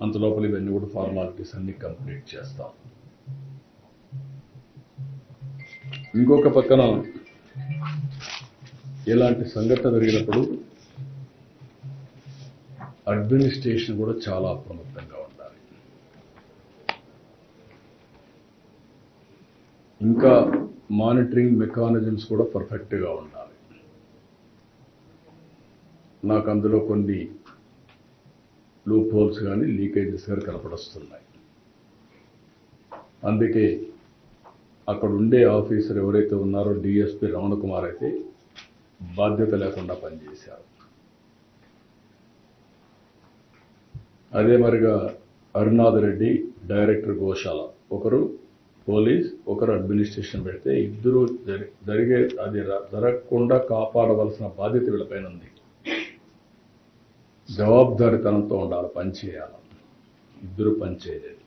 అంతలోపల ఇవన్నీ కూడా ఫార్మాలిటీస్ అన్ని కంప్లీట్ చేస్తాం. ఇంకొక పక్కన ఇలాంటి సంఘటన జరిగినప్పుడు అడ్మినిస్ట్రేషన్ కూడా చాలా అప్రమత్తంగా ఉండాలి. ఇంకా మానిటరింగ్ మెకానిజమ్స్ కూడా పర్ఫెక్ట్గా ఉండాలి. నాకు అందులో కొన్ని లూప్ హోల్స్ కానీ లీకేజెస్ కానీ కనపడొస్తున్నాయి. అందుకే అక్కడ ఉండే ఆఫీసర్ ఎవరైతే ఉన్నారో డిఎస్పీ రమణ కుమార్ అయితే బాధ్యత లేకుండా పనిచేశారు. అదే మరిగా అరుణాథ్ రెడ్డి డైరెక్టర్ గోశాల, ఒకరు పోలీస్, ఒకరు అడ్మినిస్ట్రేషన్ పెడితే ఇద్దరు జరిగే అది జరగకుండా కాపాడవలసిన బాధ్యత వీళ్ళపైన ఉంది. జవాబుదారితనంతో ఉండాలి, పనిచేయాలి. ఇద్దరు పనిచేయలేదు,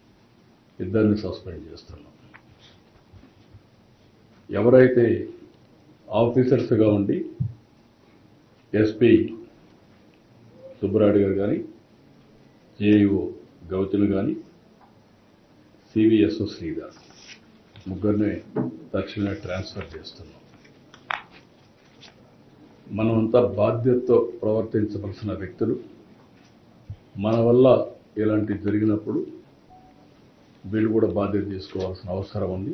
ఇద్దరిని సస్పెండ్ చేస్తున్నాం. ఎవరైతే ఆఫీసర్స్గా ఉండి ఎస్పీ సుబ్బరాయుడు గారు కానీ, జేఈఓ గౌతమ్ కానీ, సివిఎస్ఓ శ్రీధర్ ముగ్గురిని తక్షణమే ట్రాన్స్ఫర్ చేస్తున్నాం. మనమంతా బాధ్యతతో ప్రవర్తించవలసిన వ్యక్తులు. మన వల్ల ఇలాంటి జరిగినప్పుడు వీళ్ళు కూడా బాధ్యత తీసుకోవాల్సిన అవసరం ఉంది.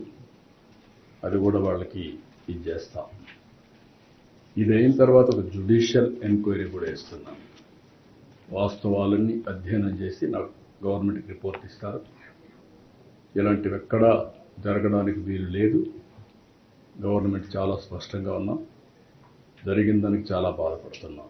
అది కూడా వాళ్ళకి ఇది చేస్తాం. ఇది అయిన తర్వాత ఒక జ్యుడిషియల్ ఎంక్వైరీ కూడా ఇస్తున్నాం. వాస్తవాలన్నీ అధ్యయనం చేసి నాకు గవర్నమెంట్కి రిపోర్ట్ ఇస్తారు. ఇలాంటివి ఎక్కడా జరగడానికి వీలు లేదు. గవర్నమెంట్ చాలా స్పష్టంగా ఉన్నాం. జరిగిన దానికి చాలా బాధపడుతున్నాం.